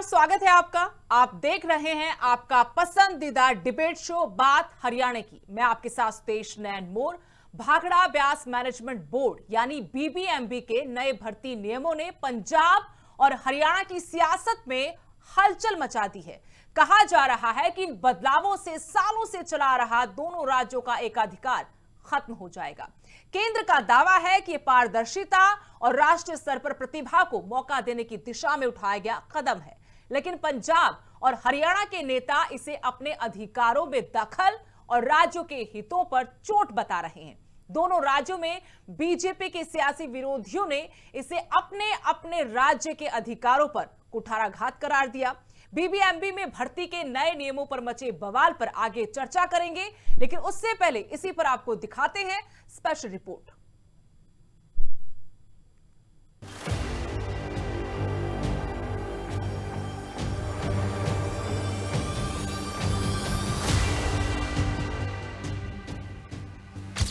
स्वागत है आपका। आप देख रहे हैं आपका पसंदीदा डिबेट शो बात हरियाणा की। मैं आपके साथ तेज नैन मोर। भाखड़ा ब्यास मैनेजमेंट बोर्ड यानी बीबीएमबी के नए भर्ती नियमों ने पंजाब और हरियाणा की सियासत में हलचल मचा दी है। कहा जा रहा है कि इन बदलावों से सालों से चला रहा दोनों राज्यों का एकाधिकार खत्म हो जाएगा। केंद्र का दावा है कि पारदर्शिता और राष्ट्रीय स्तर पर प्रतिभा को मौका देने की दिशा में उठाया गया कदम है, लेकिन पंजाब और हरियाणा के नेता इसे अपने अधिकारों में दखल और राज्यों के हितों पर चोट बता रहे हैं। दोनों राज्यों में बीजेपी के सियासी विरोधियों ने इसे अपने अपने राज्य के अधिकारों पर कुठाराघात करार दिया। बीबीएमबी में भर्ती के नए नियमों पर मचे बवाल पर आगे चर्चा करेंगे, लेकिन उससे पहले इसी पर आपको दिखाते हैं स्पेशल रिपोर्ट।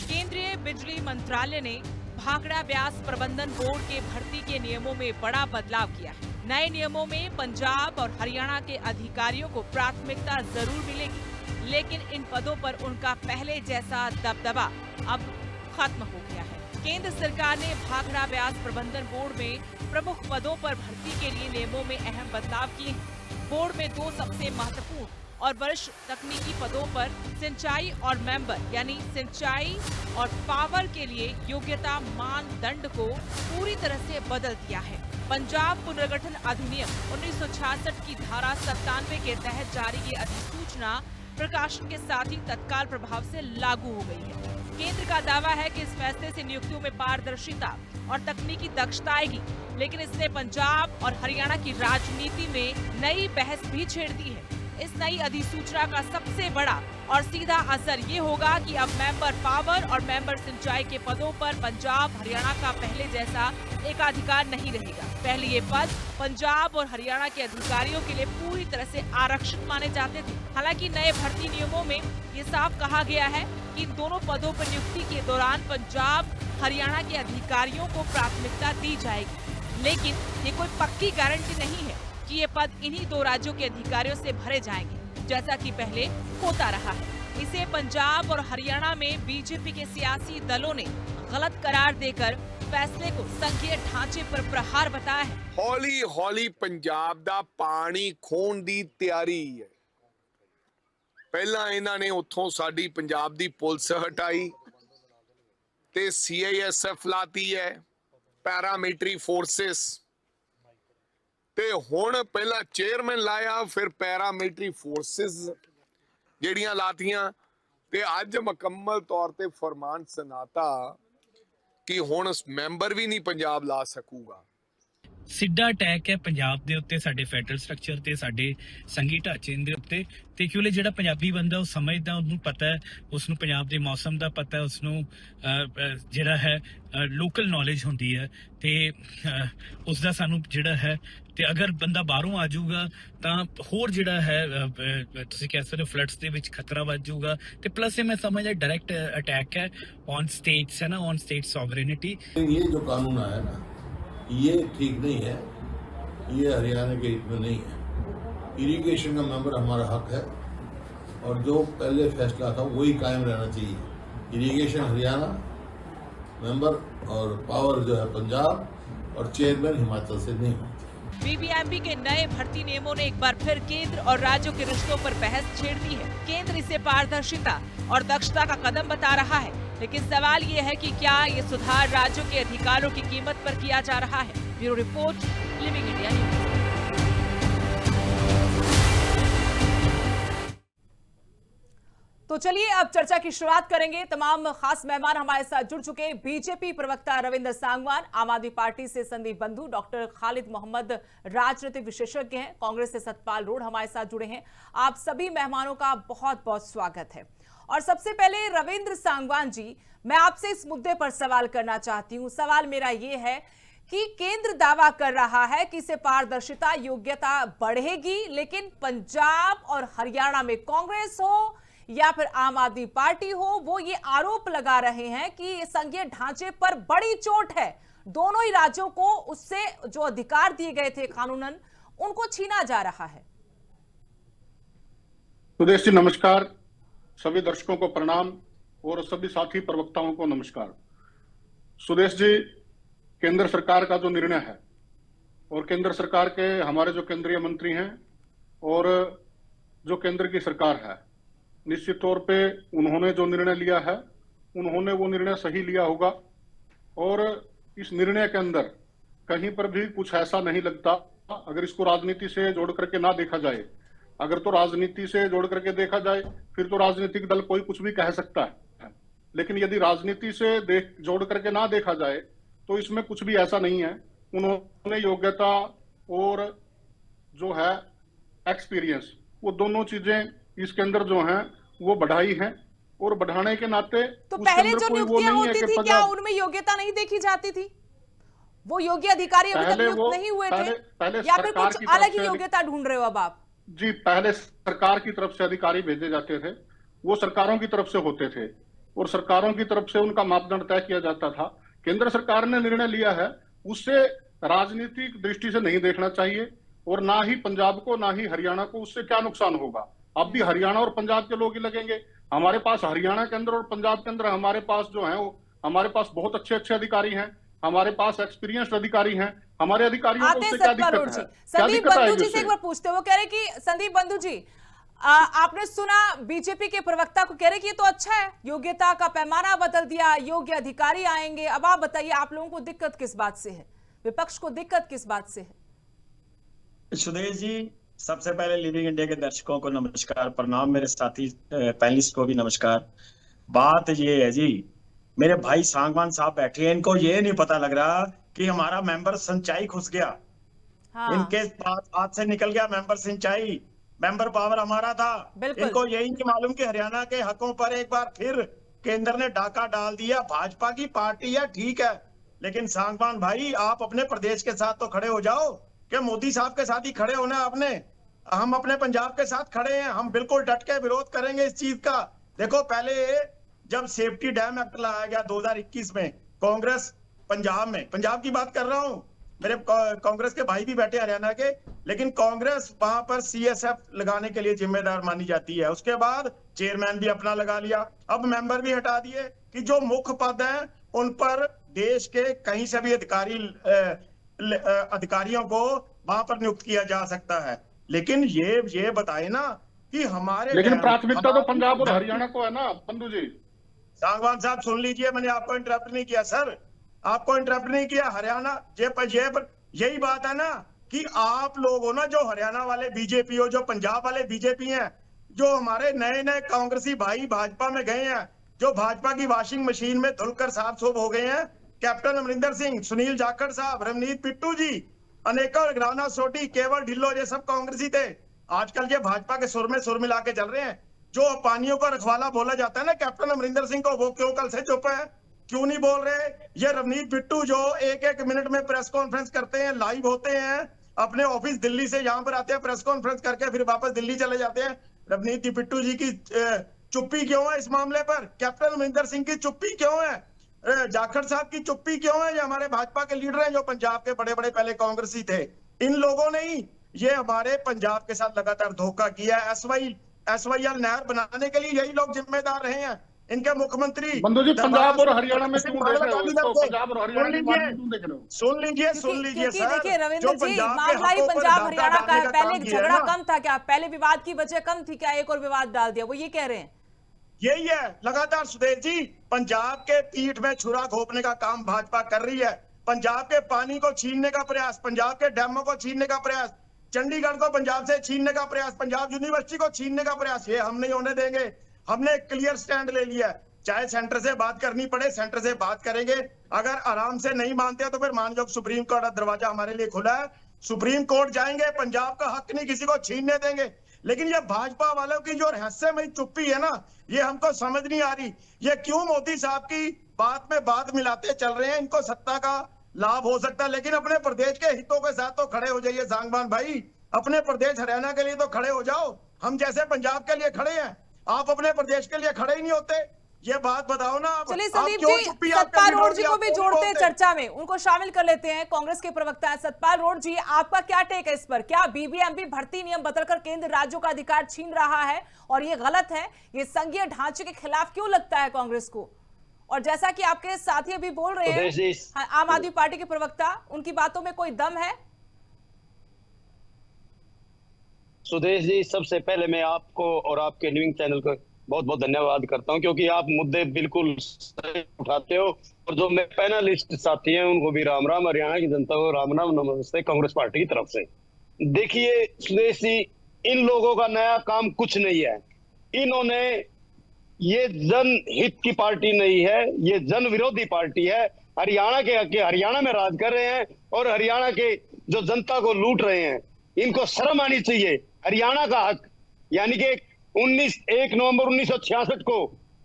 केंद्रीय बिजली मंत्रालय ने भाखड़ा ब्यास प्रबंधन बोर्ड के भर्ती के नियमों में बड़ा बदलाव किया है। नए नियमों में पंजाब और हरियाणा के अधिकारियों को प्राथमिकता जरूर मिलेगी, लेकिन इन पदों पर उनका पहले जैसा दबदबा अब खत्म हो गया है। केंद्र सरकार ने भाखड़ा ब्यास प्रबंधन बोर्ड में प्रमुख पदों पर भर्ती के लिए नियमों में अहम बदलाव किए हैं। बोर्ड में दो सबसे महत्वपूर्ण और वरिष्ठ तकनीकी पदों पर सिंचाई और मेंबर यानी सिंचाई और पावर के लिए योग्यता मानदंड को पूरी तरह से बदल दिया है। पंजाब पुनर्गठन अधिनियम 1966 की धारा 97 के तहत जारी ये अधिसूचना प्रकाशन के साथ ही तत्काल प्रभाव से लागू हो गई है। केंद्र का दावा है कि इस फैसले से नियुक्तियों में पारदर्शिता और तकनीकी दक्षता आएगी, लेकिन इसने पंजाब और हरियाणा की राजनीति में नई बहस भी छेड़ दी है। इस नई अधिसूचना का सबसे बड़ा और सीधा असर ये होगा कि अब मेंबर पावर और मेंबर सिंचाई के पदों पर पंजाब हरियाणा का पहले जैसा एकाधिकार नहीं रहेगा। पहले ये पद पंजाब और हरियाणा के अधिकारियों के लिए पूरी तरह से आरक्षित माने जाते थे। हालांकि नए भर्ती नियमों में ये साफ कहा गया है कि इन दोनों पदों पर नियुक्ति के दौरान पंजाब हरियाणा के अधिकारियों को प्राथमिकता दी जाएगी, लेकिन ये कोई पक्की गारंटी नहीं है कि ये पद इन्हीं दो राज्यों के अधिकारियों से भरे जाएंगे, जैसा कि पहले होता रहा है। इसे पंजाब और हरियाणा में बीजेपी के सियासी दलों ने गलत करार देकर फैसले को संघीय ढांचे पर प्रहार बताया है। हौली हौली पंजाब दा पानी खोण दी तैयारी है। पहला इन्हां ने उत्थों साडी पंजाब दी पुलिस हटाई ते CISF लाती है, पैरामिलिटरी फोर्सेस ते हुण पहला चेयरमैन लाया, फिर पैरामिलिटरी फोर्सेस ਜਿਹੜੀਆਂ ਲਾਤੀਆਂ ਤੇ ਅੱਜ ਮੁਕੰਮਲ ਤੌਰ ਤੇ ਫਰਮਾਨ ਸੁਨਾਤਾ ਕਿ ਹੁਣ ਮੈਂਬਰ ਵੀ ਨਹੀਂ ਪੰਜਾਬ ਲਾ ਸਕੂਗਾ। ਸਿੱਧਾ ਅਟੈਕ ਹੈ ਪੰਜਾਬ ਦੇ ਉੱਤੇ, ਸਾਡੇ ਫੈਡਰਲ ਸਟਰਕਚਰ ਤੇ ਸਾਡੇ ਸੰਘੀ ਢਾਂਚੇ ਦੇ ਉੱਤੇ। ਤੇ ਕਿਉਂਕਿ ਜਿਹੜਾ ਪੰਜਾਬੀ ਬੰਦਾ ਉਹ ਸਮਝਦਾ, ਉਹਨੂੰ ਪਤਾ ਹੈ, ਉਸਨੂੰ ਪੰਜਾਬ ਦੇ ਮੌਸਮ ਦਾ ਪਤਾ ਹੈ, ਉਸਨੂੰ ਜਿਹੜਾ ਹੈ ਲੋਕਲ ਨੌਲੇਜ ਹੁੰਦੀ ਹੈ ਤੇ ਉਸ ਦਾ ਸਾਨੂੰ ਜਿਹੜਾ ਹੈ ਤੇ ਅਗਰ ਬੰਦਾ ਬਾਹਰੋਂ ਆ ਜਾਊਗਾ ਤਾਂ ਹੋਰ ਜਿਹੜਾ ਹੈ ਤੁਸੀਂ ਕਹਿ ਸਕਦੇ ਹੋ ਫਲੱਡਸ ਦੇ ਵਿੱਚ ਖਤਰਾ ਵੱਧ ਜਾਊਗਾ। ਤੇ ਪਲੱਸ ਇਹ ਮੈਂ ਸਮਝਦਾ ਡਾਇਰੈਕਟ ਅਟੈਕ ਹੈ ਔਨ ਸਟੇਟਸ, ਹੈ ਨਾ, ਔਨ ਸਟੇਟ ਸॉवरेनिटी। ये जो कानून आया ना, ये ठीक नहीं है, ये हरियाणा के हित में नहीं है। इरिगेशन का मेंबर हमारा हक है और जो पहले फैसला था वही कायम रहना चाहिए। इरिगेशन हरियाणा मेंबर और पावर जो है पंजाब और चेयरमैन हिमाचल से नहीं होती। बीबीएमबी के नए भर्ती नियमों ने एक बार फिर केंद्र और राज्यों के रिश्तों पर बहस छेड़ दी है। केंद्र इसे पारदर्शिता और दक्षता का कदम बता रहा है, लेकिन सवाल ये है कि क्या ये सुधार राज्यों के अधिकारों की कीमत पर किया जा रहा है। Bureau report, living India news. तो चलिए अब चर्चा की शुरुआत करेंगे। तमाम खास मेहमान हमारे साथ जुड़ चुके हैं। बीजेपी प्रवक्ता रविंद्र सांगवान, आम आदमी पार्टी से संदीप बंधु, डॉक्टर खालिद मोहम्मद राजनीतिक विशेषज्ञ हैं, कांग्रेस से सतपाल रोड हमारे साथ जुड़े हैं। आप सभी मेहमानों का बहुत बहुत स्वागत है। और सबसे पहले रविंद्र सांगवान जी, मैं आपसे इस मुद्दे पर सवाल करना चाहती हूं। सवाल मेरा ये है कि केंद्र दावा कर रहा है कि इससे पारदर्शिता योग्यता बढ़ेगी, लेकिन पंजाब और हरियाणा में कांग्रेस हो या फिर आम आदमी पार्टी हो, वो ये आरोप लगा रहे हैं कि संघीय ढांचे पर बड़ी चोट है। दोनों ही राज्यों को उससे जो अधिकार दिए गए थे कानूनन, उनको छीना जा रहा है? सुदेश जी नमस्कार, सभी दर्शकों को प्रणाम और सभी साथी प्रवक्ताओं को नमस्कार। सुदेश जी, केंद्र सरकार का जो निर्णय है और केंद्र सरकार के हमारे जो केंद्रीय मंत्री हैं और जो केंद्र की सरकार है, निश्चित तौर पे उन्होंने जो निर्णय लिया है उन्होंने वो निर्णय सही लिया होगा। और इस निर्णय के अंदर कहीं पर भी कुछ ऐसा नहीं लगता, अगर इसको राजनीति से जोड़ करके ना देखा जाए, अगर तो राजनीति से जोड़ करके देखा जाए फिर तो राजनीतिक दल कोई कुछ भी कह सकता है, लेकिन यदि राजनीति से जोड़ करके ना देखा जाए तो इसमें कुछ भी ऐसा नहीं है। उन्होंने योग्यता और जो है एक्सपीरियंस, वो दोनों चीजें इसके अंदर जो हैं वो बढ़ाई हैं, और बढ़ाने के नाते तो पहले जो नियुक्तियां होती थी क्या उनमें योग्यता नहीं देखी जाती थी? वो योग्य अधिकारी अभी तक नियुक्त नहीं हुए थे या फिर कुछ अलग ही योग्यता ढूंढ रहे हो अब आप? जी, पहले सरकार की तरफ से अधिकारी भेजे जाते थे, वो सरकारों की तरफ से होते थे और सरकारों की तरफ से उनका मापदंड तय किया जाता था। केंद्र सरकार ने निर्णय लिया है, उससे राजनीतिक दृष्टि से नहीं देखना चाहिए, और ना ही पंजाब को ना ही हरियाणा को उससे क्या नुकसान होगा। अब भी हरियाणा और पंजाब के लोग ही लगेंगे। हमारे पास हरियाणा के अंदर और पंजाब के अंदर हमारे पास जो है वो हमारे पास बहुत अच्छे अच्छे अधिकारी हैं, हमारे पास एक्सपीरियंस्ड अधिकारी हैं, हमारे अधिकारियों को उससे क्या दिक्कत है? संदीप बंधु जी से एक बार पूछते हो, कह रहे कि संदीप बंधु जी आपने सुना बीजेपी के प्रवक्ता को, कह रहे कि ये तो अच्छा है, योग्यता का पैमाना बदल दिया, योग्य अधिकारी आएंगे। अब आप बताइए, आप लोगों को दिक्कत किस बात से है, विपक्ष को दिक्कत किस बात से है? सुदेश जी, सबसे पहले लिविंग इंडिया के दर्शकों को नमस्कार, प्रणाम, मेरे साथी पैनलिस्ट को भी नमस्कार। बात ये है जी, मेरे भाई सांगवान साहब बैठे हैं, इनको ये नहीं पता लग रहा कि हमारा मेंबर सिंचाई घुस गया। हाँ। इनके हाथ से निकल गया मेंबर सिंचाई, मेंबर पावर हमारा था। इनको यही नहीं मालूम कि हरियाणा के हकों पर एक बार फिर केंद्र ने डाका डाल दिया। भाजपा की पार्टी है, ठीक है, लेकिन सांगवान भाई आप अपने प्रदेश के साथ तो खड़े हो जाओ, कि मोदी साहब के साथ ही खड़े होना आपने। हम अपने पंजाब के साथ खड़े हैं, हम बिल्कुल डट के विरोध करेंगे इस चीज का। देखो, पहले जब सेफ्टी डैम एक्ट लाया गया 2021 में, कांग्रेस पंजाब में, पंजाब की बात कर रहा हूं, मेरे कांग्रेस के भाई भी बैठे हरियाणा के, लेकिन कांग्रेस वहां पर CSF लगाने के लिए जिम्मेदार मानी जाती है। उसके बाद चेयरमैन भी अपना लगा लिया, अब मेंबर भी हटा दिए कि जो मुख्य पद हैं उन पर देश के कहीं से भी अधिकारियों को वहां पर नियुक्त किया जा सकता है। लेकिन ये बताए ना कि हमारे, लेकिन प्राथमिकता तो पंजाब और हरियाणा को है ना बंधु जी। सांगवान साहब सुन लीजिए, मैंने आपको इंटरप्ट नहीं किया सर, आपको इंटरप्ट नहीं किया। हरियाणा यही बात है ना कि आप लोग हो ना, जो हरियाणा वाले बीजेपी हो, जो पंजाब वाले बीजेपी हैं, जो हमारे नए नए कांग्रेसी भाई भाजपा में गए हैं, जो भाजपा की वॉशिंग मशीन में धुलकर साफ सूफ हो गए हैं, कैप्टन अमरिंदर सिंह, सुनील जाखड़ साहब, रवनीत बिट्टू जी, अनेकों राणा सोटी, केवल ढिल्लो, ये सब कांग्रेसी थे। आजकल ये भाजपा के सुर में सुर मिला के चल रहे हैं। जो पानियों का रखवाला बोला जाता है ना कैप्टन अमरिंदर सिंह को, वो क्यों कल से चुप है, क्यों नहीं बोल रहे? ये रवनीत बिट्टू जो एक एक मिनट में प्रेस कॉन्फ्रेंस करते हैं, लाइव होते हैं, अपने ऑफिस दिल्ली से यहाँ पर आते हैं, प्रेस कॉन्फ्रेंस करके फिर वापस दिल्ली चले जाते हैं। रवनीत बिट्टू जी की चुप्पी क्यों है इस मामले पर? कैप्टन अमरिंदर सिंह की चुप्पी क्यों है? जाखड़ साहब की चुप्पी क्यों है? ये हमारे भाजपा के लीडर हैं, जो पंजाब के बड़े बड़े पहले कांग्रेसी थे। इन लोगों ने ही ये हमारे पंजाब के साथ लगातार धोखा किया। SYL नहर बनाने के लिए यही लोग जिम्मेदार रहे हैं। इनके मुख्यमंत्री बंधु जी, पंजाब और हरियाणा में क्यों देख रहे हो इसको? पंजाब और हरियाणा की बात क्यों देख रहे हो? सुन लीजिए सर, देखिए रविंद्र जी, मामला ही पंजाब हरियाणा का है। पहले झगड़ा कम था क्या? पहले विवाद की वजह कम थी क्या? एक और विवाद डाल दिया, वो ये कह रहे हैं। यही है लगातार सुदेश जी, पंजाब के पीठ में छुरा घोंपने का काम भाजपा कर रही है। पंजाब के पानी को छीनने का प्रयास, पंजाब के डैमों को छीनने का प्रयास, चंडीगढ़ को पंजाब से छीनने का प्रयास, पंजाब यूनिवर्सिटी को छीनने का प्रयास, ये हम नहीं होने देंगे। हमने एक क्लियर स्टैंड ले लिया है, चाहे सेंटर से बात करनी पड़े सेंटर से बात करेंगे। अगर आराम से नहीं मानते तो फिर मान लो सुप्रीम कोर्ट का दरवाजा हमारे लिए खुला है, सुप्रीम कोर्ट जाएंगे, पंजाब का हक नहीं किसी को छीनने देंगे। लेकिन ये भाजपा वालों की जो रहस्यमयी चुप्पी है ना, ये हमको समझ नहीं आ रही। ये क्यों मोदी साहब की बात में बात मिलाते चल रहे हैं? इनको सत्ता का लाभ हो सकता है, लेकिन अपने प्रदेश के हितों के साथ तो खड़े हो जाइए सांगवान भाई। अपने प्रदेश हरियाणा के लिए तो खड़े हो जाओ। हम जैसे पंजाब के लिए खड़े हैं, आप अपने प्रदेश के लिए खड़े ही नहीं होते। ये बात बताओ ना आप। चलिए आप संदीप क्यों जी, चुप्पी आपके सतपाल विरोध रोड जी में को आप भी क्यों जोड़ते हैं बोलते? चर्चा में, उनको शामिल कर लेते हैं। कांग्रेस के प्रवक्ता हैं सतपाल रोड जी, आपका क्या टेक है इस पर? क्या बीबीएमबी भर्ती नियम बदलकर केंद्र राज्यों का अधिकार छीन रहा है और ये गलत है? ये संघीय ढांचे के खिलाफ क्यों लगता है कांग्रेस को? और जैसा कि आपके साथी अभी बोल रहे हैं, आम आदमी पार्टी के प्रवक्ता, उनकी बातों में कोई दम है? सुदेश जी, सबसे पहले मैं आपको और आपके न्यूज़ चैनल को बहुत बहुत धन्यवाद करता हूं, क्योंकि आप मुद्दे बिल्कुल सही उठाते हो। और जो मेरे पैनलिस्ट साथी हैं उनको भी राम राम, हरियाणा की जनता को राम राम, नमस्ते कांग्रेस पार्टी की तरफ से। देखिए सुदेश जी, इन लोगों का नया काम कुछ नहीं है। इन्होंने, ये जनहित की पार्टी नहीं है, ये जन विरोधी पार्टी है। हरियाणा में राज कर रहे हैं और हरियाणा के जो जनता को लूट रहे हैं। इनको शर्म आनी चाहिए। हरियाणा का हक, यानी कि 1 नवंबर 1966 को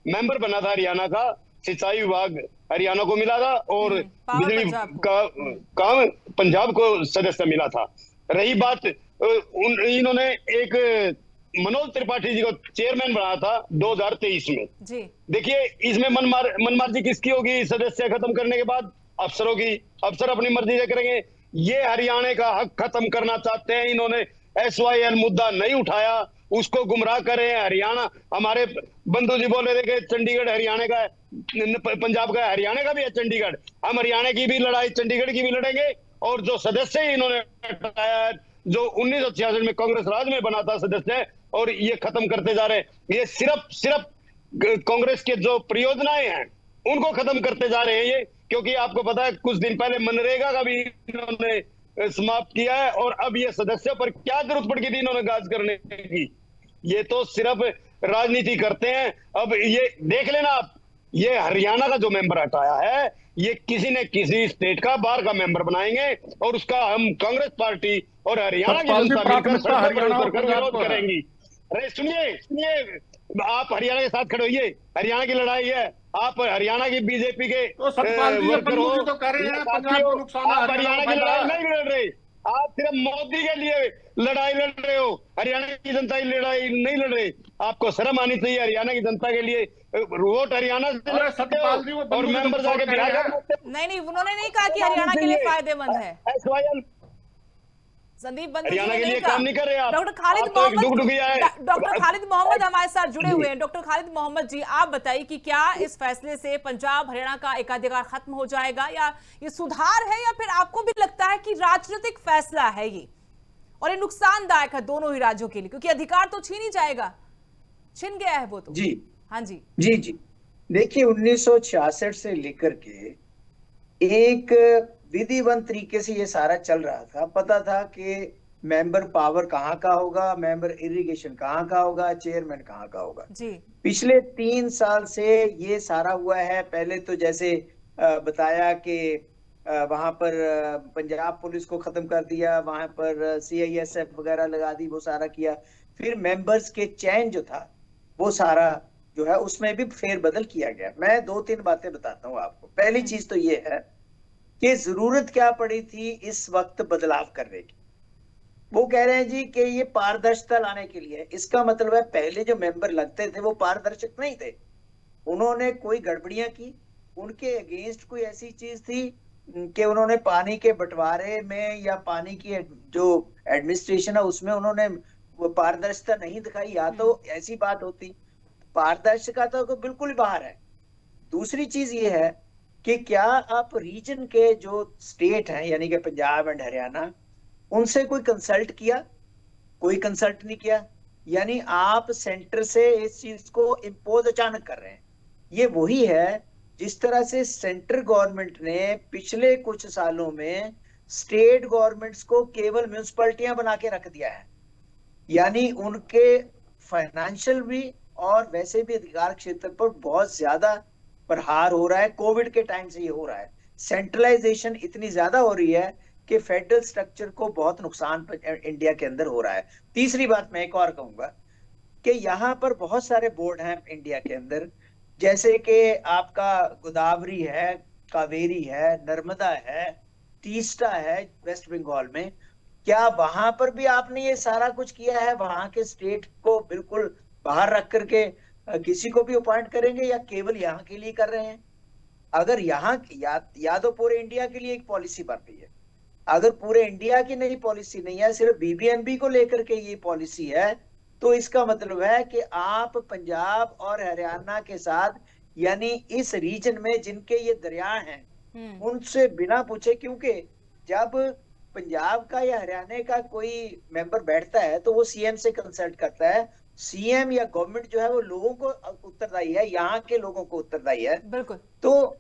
मेंबर बना था हरियाणा का, सिंचाई विभाग हरियाणा को मिला था और बिजली का काम पंजाब को सदस्य मिला था। रही बात, इन्होंने एक मनोज त्रिपाठी जी को चेयरमैन बनाया था 2023 में जी। देखिए इसमें मनमार्जी किसकी होगी? सदस्य खत्म करने के बाद अफसरों की। अफसर अपनी मर्जी से करेंगे। ये हरियाणा का हक खत्म करना चाहते हैं। इन्होंने SYL मुद्दा नहीं उठाया, उसको गुमराह करे हैं। हरियाणा, हमारे बंधु जी बोल रहे थे कि चंडीगढ़ हरियाणा का है, पंजाब का है, हरियाणा का भी है चंडीगढ़। हम हरियाणा की भी लड़ाई, चंडीगढ़ की भी लड़ेंगे। और जो सदस्य इन्होंने हटाया, जो 1966 में कांग्रेस राज में बना था सदस्य, और ये खत्म करते जा रहे हैं। ये सिर्फ कांग्रेस के जो परियोजनाएं हैं उनको खत्म करते जा रहे हैं ये। क्योंकि आपको पता है कुछ दिन पहले मनरेगा का भी इन्होंने समाप्त किया है, और अब ये सदस्यों पर क्या जरूरत पड़ गई थी इन्होंने गाज करने की? ये तो सिर्फ राजनीति करते हैं। अब ये देख लेना आप, ये हरियाणा का जो मेंबर हटाया है, ये किसी न किसी स्टेट का बाहर का मेंबर बनाएंगे, और उसका हम कांग्रेस पार्टी और हरियाणा की जनता मिलकर सड़कों पर उतरकर विरोध करेंगी। अरे सुनिए, आप हरियाणा के साथ खड़े होइए। हरियाणा की लड़ाई है। आप हरियाणा की बीजेपी के वर्कर हो, तो कह रहे हैं आप हरियाणा की लड़ाई नहीं लड़ रहे। आप सिर्फ मोदी के लिए लड़ाई लड़ रहे हो, हरियाणा की जनता की लड़ाई नहीं लड़ रहे। आपको शर्म आनी चाहिए। हरियाणा की जनता के लिए वोट हरियाणा से लड़ते हो और मेंबर जाके बिहार। नहीं, उन्होंने नहीं कहा कि हरियाणा के लिए फायदेमंद है। SYL संदीप बंधु हरियाणा जी के ने लिए नहीं काम नहीं कर रहे आप। डॉक्टर खालिद आप तो एक डुगडुगिया है। डॉक्टर खालिद मोहम्मद हमारे साथ जुड़े हुए हैं। डॉक्टर खालिद मोहम्मद जी, आप बताइए कि क्या इस फैसले से पंजाब हरियाणा का एकाधिकार खत्म हो जाएगा, या ये सुधार है, या फिर आपको भी लगता है कि राजनीतिक फैसला है ये और ये नुकसानदायक है दोनों ही राज्यों के लिए, क्योंकि अधिकार तो छीन ही जाएगा, छिन गया है वो तो। जी हाँ जी जी। देखिए 1966 से लेकर के एक विधिवत तरीके से ये सारा चल रहा था। पता था कि मेंबर पावर कहाँ का होगा, मेंबर इरिगेशन कहाँ का होगा, चेयरमैन कहाँ का होगा जी। पिछले 3 साल से ये सारा हुआ है। पहले तो जैसे बताया कि वहां पर पंजाब पुलिस को खत्म कर दिया, वहां पर CISF वगैरह लगा दी, वो सारा किया। फिर मेंबर्स के चयन जो था वो सारा जो है उसमें भी फेरबदल किया गया। मैं 2-3 बातें बताता हूँ आपको। पहली चीज तो ये है कि जरूरत क्या पड़ी थी इस वक्त बदलाव करने की। वो कह रहे हैं जी कि ये पारदर्शिता लाने के लिए। इसका मतलब है पहले जो मेंबर लगते थे वो पारदर्शक नहीं थे, उन्होंने कोई गड़बड़ियां की, उनके अगेंस्ट कोई ऐसी चीज थी कि उन्होंने पानी के बंटवारे में या पानी की जो एडमिनिस्ट्रेशन है उसमें उन्होंने पारदर्शिता नहीं दिखाई, या तो ऐसी बात होती। पारदर्शिता तो बिल्कुल बाहर है। दूसरी चीज ये है कि क्या आप रीजन के जो स्टेट हैं यानी कि पंजाब एंड हरियाणा, उनसे कोई कंसल्ट किया? कोई कंसल्ट नहीं किया। यानी आप सेंटर से इस चीज को इम्पोज अचानक कर रहे हैं। ये वही है जिस तरह से सेंट्रल गवर्नमेंट ने पिछले कुछ सालों में स्टेट गवर्नमेंट्स को केवल म्यूनिसिपैलिटियां बना के रख दिया है। यानी उनके फाइनेंशियल भी और वैसे भी अधिकार क्षेत्र पर बहुत ज्यादा प्रहार हो रहा है। कोविड के टाइम से ये हो रहा है। सेंट्रलाइजेशन इतनी ज्यादा हो रही है कि फेडरल स्ट्रक्चर को बहुत नुकसान इंडिया के अंदर हो रहा है। तीसरी बात मैं एक और कहूंगा कि यहाँ पर बहुत सारे बोर्ड हैं इंडिया के अंदर, जैसे कि आपका गोदावरी है, कावेरी है, नर्मदा है, तीस्ता है वेस्ट बंगाल में। क्या वहां पर भी आपने ये सारा कुछ किया है? वहां के स्टेट को बिल्कुल बाहर रख करके किसी को भी अपॉइंट करेंगे या केवल यहाँ के लिए कर रहे हैं? अगर यहाँ या तो पूरे इंडिया के लिए एक पॉलिसी बन रही है, अगर पूरे इंडिया की नई पॉलिसी नहीं है, सिर्फ बीबीएमबी को लेकर के ये पॉलिसी है, तो इसका मतलब है कि आप पंजाब और हरियाणा के साथ, यानी इस रीजन में जिनके ये दरिया हैं, उनसे बिना पूछे, क्योंकि जब पंजाब का या हरियाणा का कोई मेंबर बैठता है तो वो सीएम से कंसल्ट करता है। सीएम या गवर्नमेंट जो है वो लोगों को उत्तरदायी है, यहाँ के लोगों को उत्तरदायी है। बिल्कुल। तो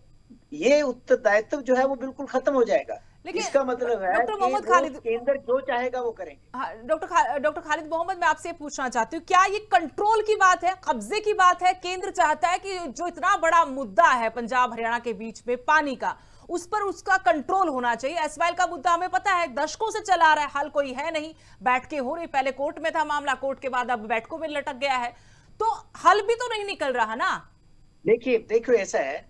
ये उत्तरदायित्व जो है वो बिल्कुल खत्म हो जाएगा। लेकिन इसका मतलब है डॉक्टर कि मोहम्मद वो खालिद, केंद्र जो चाहेगा वो करेंगे। हाँ, डॉक्टर खालिद मोहम्मद, मैं आपसे पूछना चाहती हूँ, क्या ये कंट्रोल की बात है, कब्जे की बात है? केंद्र चाहता है कि जो इतना बड़ा मुद्दा है पंजाब हरियाणा के बीच में पानी का, उस पर उसका कंट्रोल होना चाहिए। एसवाइएल का मुद्दा हमें पता है दशकों से चला आ रहा है, हल कोई है नहीं, बैठकें हो रही, पहले कोर्ट में था मामला, कोर्ट के बाद अब बैठकों में लटक गया है, तो हल भी तो नहीं निकल रहा ना। देखिए ऐसा है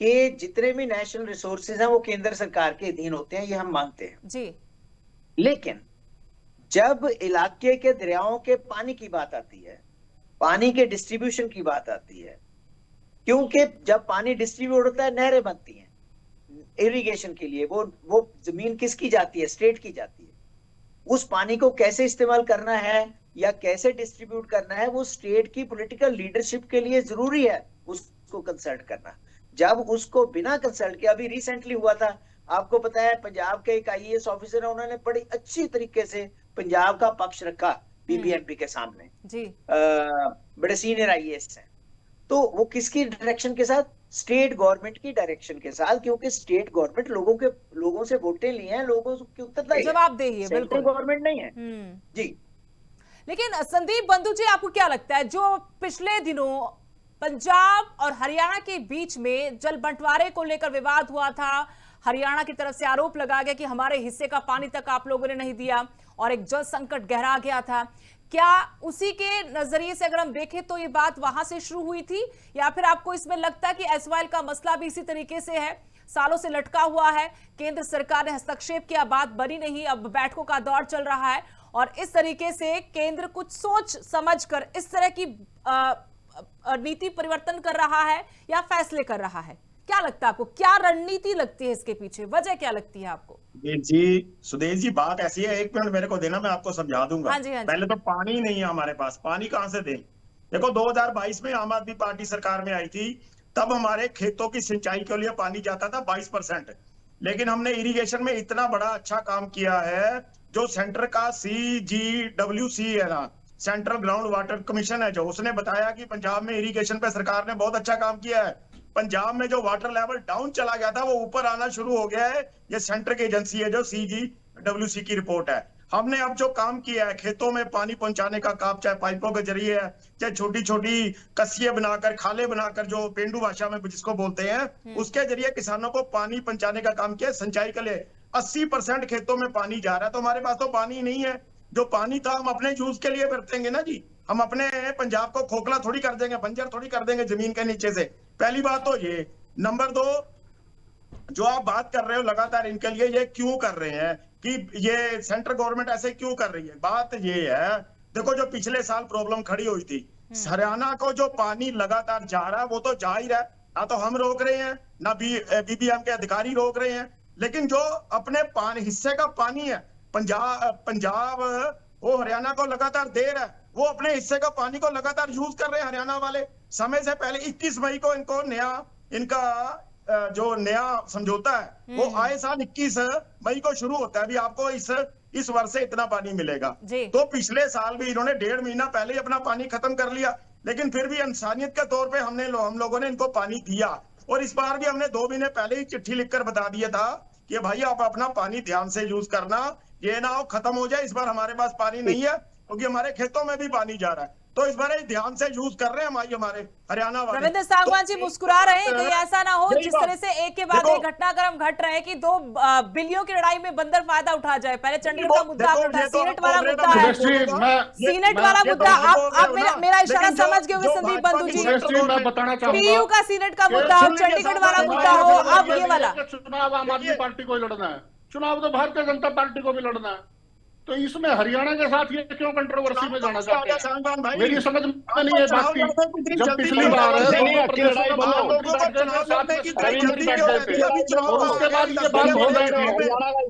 कि जितने भी नेशनल रिसोर्सेज हैं वो केंद्र सरकार के अधीन होते हैं, ये हम मानते हैं जी। लेकिन जब इलाके के दरियाओं के पानी की बात आती है, पानी के डिस्ट्रीब्यूशन की बात आती है, क्योंकि जब पानी डिस्ट्रीब्यूट होता है नहरें बनती हैं इरिगेशन के लिए, वो जमीन किसकी जाती है? स्टेट की जाती है। उस पानी को कैसे इस्तेमाल करना है या कैसे डिस्ट्रीब्यूट करना है, वो स्टेट की पॉलिटिकल लीडरशिप के लिए जरूरी है उसको कंसल्ट करना। जब उसको बिना कंसल्ट के, अभी रिसेंटली हुआ था, आपको पता है पंजाब के एक आईएएस ऑफिसर है, उन्होंने बड़ी अच्छी तरीके से पंजाब का पक्ष रखा बीबीएमबी के सामने जी। बड़े सीनियर आईएएस हैं। तो वो किसकी डायरेक्शन के साथ? स्टेट गवर्नमेंट की डायरेक्शन के साथ, क्योंकि स्टेट गवर्नमेंट लोगों से वोटें लिए हैं, लोगों के उत्तरदायी है, जवाबदेही है, बिल्कुल गवर्नमेंट नहीं है जी। लेकिन संदीप बंधु जी, आपको क्या लगता है, जो पिछले दिनों पंजाब और हरियाणा के बीच में जल बंटवारे को लेकर विवाद हुआ था, हरियाणा की तरफ से आरोप लगा गया कि हमारे हिस्से का पानी तक आप लोगों ने नहीं दिया और एक जल संकट गहरा गया था, क्या उसी के नजरिए से अगर हम देखें तो ये बात वहां से शुरू हुई थी, या फिर आपको इसमें लगता है कि एसवाइएल का मसला भी इसी तरीके से है, सालों से लटका हुआ है, केंद्र सरकार ने हस्तक्षेप किया, बात बनी नहीं, अब बैठकों का दौर चल रहा है और इस तरीके से केंद्र कुछ सोच समझकर इस तरह की नीति परिवर्तन कर रहा है या फैसले कर रहा है? क्या लगता है आपको, क्या रणनीति लगती है इसके पीछे, वजह क्या लगती है आपको? जी सुदेश जी, बात ऐसी है, एक मिनट मेरे को देना, मैं आपको समझा दूंगा। हाँ जी, हाँ जी। पहले तो पानी नहीं है हमारे पास, पानी कहां से दें? देखो 2022 में आम आदमी पार्टी सरकार में आई थी, तब हमारे खेतों की सिंचाई के लिए पानी जाता था 22%, लेकिन हमने इरिगेशन में इतना बड़ा अच्छा काम किया है, जो सेंटर का CGWC है ना, सेंट्रल ग्राउंड वाटर कमीशन है, जो उसने बताया कि पंजाब में इरिगेशन पे सरकार ने बहुत अच्छा काम किया है। पंजाब में जो वाटर लेवल डाउन चला गया था वो ऊपर आना शुरू हो गया है, ये सेंटर की एजेंसी है जो CGWC की रिपोर्ट है। हमने अब जो काम किया है खेतों में पानी पहुंचाने का काम, चाहे पाइपों के जरिए है, चाहे छोटी छोटी कस्सियां बनाकर, खाले बनाकर, जो पेंडू भाषा में जिसको बोलते हैं, उसके जरिए किसानों को पानी पहुंचाने का काम किया। सिंचाई के लिए 80% खेतों में पानी जा रहा है, तो हमारे पास तो पानी नहीं है। जो पानी था हम अपने यूज के लिए बरतेंगे ना जी, हम अपने पंजाब को खोखला थोड़ी कर देंगे, बंजर थोड़ी कर देंगे जमीन के नीचे से। पहली बात तो ये। नंबर 2, जो आप बात कर रहे हो लगातार इनके लिए ये क्यों कर रहे हैं कि ये सेंट्रल गवर्नमेंट ऐसे क्यों कर रही है, बात ये है, देखो जो पिछले साल प्रॉब्लम खड़ी हुई थी, हरियाणा को जो पानी लगातार जा रहा है वो तो जा ही रहा है, ना तो हम रोक रहे हैं ना बीबीएम के अधिकारी रोक रहे हैं, लेकिन जो अपने हिस्से का पानी है पंजाब वो हरियाणा को लगातार दे रहा है, वो अपने हिस्से का पानी को लगातार यूज कर रहे हैं हरियाणा वाले। समय से पहले 21 मई को इनको इनका जो नया समझौता है वो आए साल 21 मई को शुरू होता है, अभी आपको इस वर्ष से इतना पानी मिलेगा। तो पिछले साल भी इन्होंने 1.5 महीना पहले ही अपना पानी खत्म कर लिया, लेकिन फिर भी इंसानियत के तौर पे हम लोगों ने इनको पानी दिया। और इस बार भी हमने 2 महीने पहले ही चिट्ठी लिखकर बता दिया था कि भाई आप अपना पानी ध्यान से यूज करना, ये ना हो खत्म हो जाए, इस बार हमारे पास पानी नहीं है, क्योंकि हमारे खेतों में भी पानी जा रहा है, तो इस बार ध्यान से यूज कर रहे हैं हमारे हरियाणा वाले। रविंद्र सांगवान जी मुस्कुरा रहे हैं, कहीं ऐसा ना हो जिस तरह से एक के बाद एक घटनाक्रम घट रहे हैं कि 2 बिलियों की लड़ाई में बंदर फायदा उठा जाए। पहले चंडीगढ़ का मुद्दा आपने सीनेट वाला मुद्दा है, सीनेट वाला मुद्दा आप मेरा इशारा समझ गए होंगे संदीप बंधु जी, पीयू का सीनेट का मुद्दा हो, चंडीगढ़ वाला मुद्दा हो, अब ये वाला चुनाव आम आदमी पार्टी को ही लड़ना है, चुनाव तो भारतीय जनता पार्टी को भी लड़ना है। तो इसमें हरियाणा के साथ ये क्यों कंट्रोवर्सी में जाना चाहते हैं? साहबान भाई, मेरी समझ में नहीं है बात की। जब पिछली बार और उसके बाद ये बात हो गई थी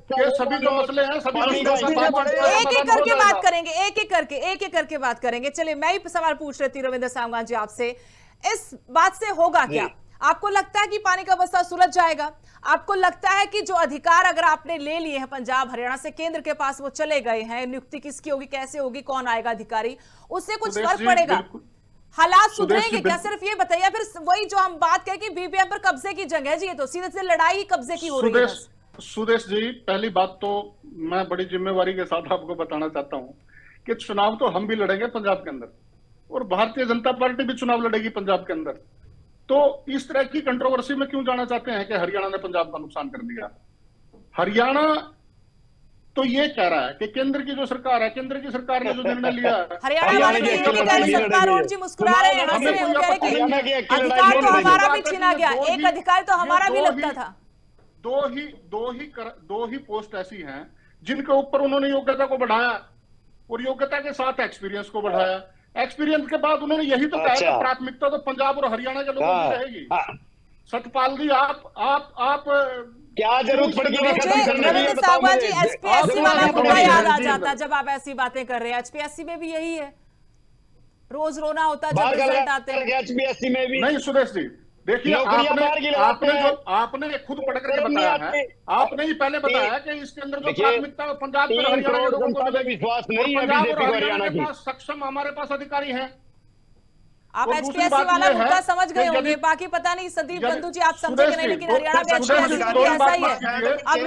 कि सभी जो मसले हैं सभी एक एक करके बात करेंगे, एक एक करके बात करेंगे। चलिए मैं ही सवाल पूछ रही थी रविंद्र सांगवान जी आपसे, इस बात से होगा क्या? आपको लगता है कि पानी का मसला सुलझ जाएगा? आपको लगता है कि जो अधिकार अगर आपने ले लिए हैं पंजाब हरियाणा से केंद्र के पास, वो चले गए हैं, नियुक्ति किसकी होगी, कैसे होगी, कौन आएगा अधिकारी, उससे कुछ फर्क पड़ेगा? हालात सुधरेंगे क्या? सिर्फ ये बताइए। फिर वही जो हम बात करें कि बीबीएम पर कब्जे की जंग है जी, ये तो सीधे सीधे लड़ाई कब्जे की हो रही है। सुदेश जी, पहली बात तो मैं बड़ी जिम्मेवारी के साथ आपको बताना चाहता हूं कि चुनाव तो हम भी लड़ेंगे पंजाब के अंदर, और भारतीय जनता पार्टी भी चुनाव लड़ेगी पंजाब के अंदर। तो इस तरह की कंट्रोवर्सी में क्यों जाना चाहते हैं कि हरियाणा ने पंजाब का नुकसान कर दिया? हरियाणा तो ये कह रहा है कि केंद्र की जो सरकार है, केंद्र की सरकार ने जो निर्णय लिया है, हरियाणा जी मुस्कुरा रहे हैं, अधिकार तो हमारा भी छीना गया, एक अधिकार तो हमारा भी लगता था। दो ही पोस्ट ऐसी हैं जिनके ऊपर उन्होंने योग्यता को बढ़ाया, और योग्यता के साथ एक्सपीरियंस को बढ़ाया। एक्सपीरियंस के बाद उन्होंने यही तो कहा कि प्राथमिकता तो पंजाब और हरियाणा के लोगों की रहेगी। सतपाल जी, आप क्या जरूरत पड़ेगी? रविंद्र सांगवान जी, एचपीएससी वाला मुद्दा याद आ जाता जब आप ऐसी बातें कर रहे हैं। एचपीएससी में भी यही है, रोज रोना होता जब रिजल्ट आते हैं। एचपीएससी में भी नहीं सुदेश जी, देखिए आपने खुद पढ़ करके बताया है, आपने ही पहले बताया कि इसके अंदर जो प्राथमिकता पंजाब और हरियाणा के लोगों को विश्वास नहीं है, पंजाब और हरियाणा के पास सक्षम हमारे पास अधिकारी हैं। आप एचपीएससी वाला मुद्दा समझ गए होंगे, बाकी पता नहीं संदीप बंधु जी आप समझेंगे नहीं, लेकिन हरियाणा में एचपीएससी भी ऐसा ही है। अब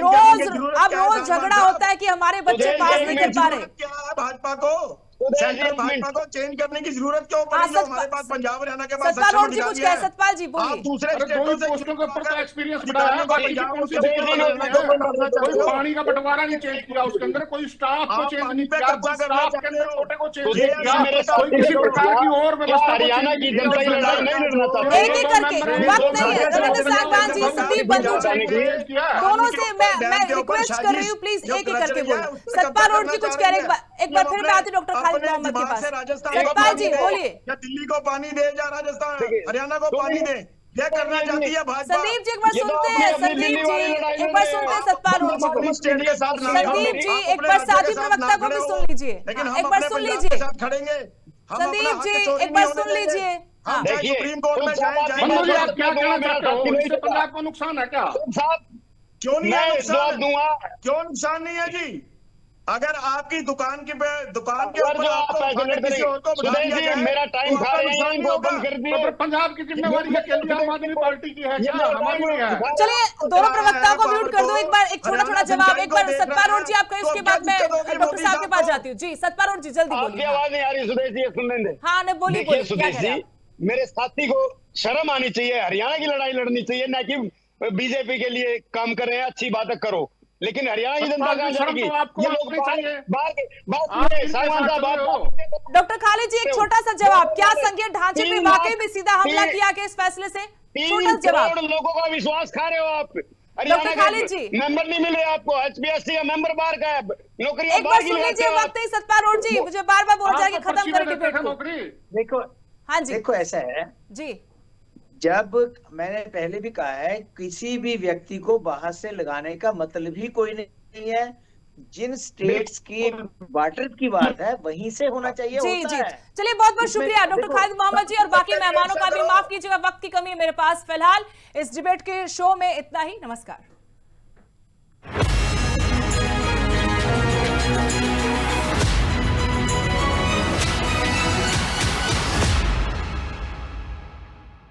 रोज झगड़ा होता है कि हमारे बच्चे पास नहीं कर पा रहे। क्या है भाजपा को, सेंट्रल भाजपा को चेंज करने की जरूरत क्यों पड़ी? जो हमारे पास पंजाब हरियाणा के पास सत्तारूढ़ जी कुछ कहे, सतपाल जी बोलिए। आप दूसरे स्टेटों से पोस्टों के ऊपर एक्सपीरियंस बढ़ाया, कोई पानी का बंटवारा नहीं चेंज किया उसके अंदर, कोई स्टाफ को चेंज नहीं किया, स्टाफ के अंदर छोटे को चेंज किया, कोई किसी प्रकार की और व्यवस्था हरियाणा की जनता की लड़ाई नहीं लड़ना चाहता। एक एक करके, वक्त नहीं है। रविंद्र सांगवान जी, संदीप बंधु जी, दोनों से मैं रिक्वेस्ट कर रही हूँ, प्लीज एक एक करके बोलो। सतपाल जी कुछ कह रहे हैं, एक बार फिर मैं आती हूँ डॉक्टर खालिद मोहम्मद के पास। सतपाल जी बोलिए। या दिल्ली को पानी दे या राजस्थान हरियाणा को पानी दे, क्या करना चाहती है भाजपा? संदीप जी एक बार सुनते हैं, संदीप जी एक बार सुनते हैं सतपाल जी को। संदीप जी एक बार साथी प्रवक्ता को भी सुन लीजिए, एक बार सुन लीजिए। खड़ेंगे संदीप जी एक बार सुन लीजिए। सुप्रीम कोर्ट में जाएं। आप क्या कहना चाहते हो? इससे पंजाब को नुकसान है क्या? क्यों नहीं है नुकसान? क्यों नुकसान नहीं है जी? अगर आपकी दुकान के ऊपर आपको किसी और को बढ़ा दिया जाए, मेरा टाइम खा रहे हैं, इनको बंद कर दिए। पंजाब की जिम्मेवारी है केंद्रीय आम आदमी पार्टी की है क्या? हमारी है। चलिए दोनों प्रवक्ताओं को म्यूट कर दो, एक बार एक छोटा जवाब। एक बार सतपाल जी आप कहें, उसके बाद मैं डॉक्टर साहब के पास जाती हूँ। जी सतपाल जी जल्दी बोलिए। आवाज नहीं आ रही सुदेश जी, सुन लेंगे। हाँ नहीं बोलिए। सुदेश जी, मेरे साथी को शर्म आनी चाहिए, हरियाणा की लड़ाई लड़नी चाहिए, ना कि बीजेपी के लिए काम कर रहे हैं। अच्छी बातें करो, लेकिन हरियाणा की जनता कहां जाएगी? ये लोग डॉक्टर खालिद जी एक छोटा सा जवाब, क्या संघीय ढांचे पे वाकई में सीधा हमला किया गया इस फैसले से? छोटा जवाब। लोगों का विश्वास खा रहे हो आप। डॉक्टर खालिद जी मेंबर नहीं मिले आपको, एचपीएससी का मेंबर बाहर का है, नौकरी एक बार सुन लीजिए। वक्त ही सतपाल जी, मुझे बार बार बोल जाएगी, खत्म करें डिबेट को। देखो हाँ जी, देखो ऐसा है जी, जब मैंने पहले भी कहा है, किसी भी व्यक्ति को बाहर से लगाने का मतलब ही कोई नहीं है। जिन स्टेट्स की वाटर की बात है वहीं से होना चाहिए। जी जी, चलिए बहुत बहुत शुक्रिया डॉक्टर खालिद मोहम्मद जी, और बाकी मेहमानों का भी माफ कीजिएगा, वक्त की कमी है मेरे पास। फिलहाल इस डिबेट के शो में इतना ही। नमस्कार।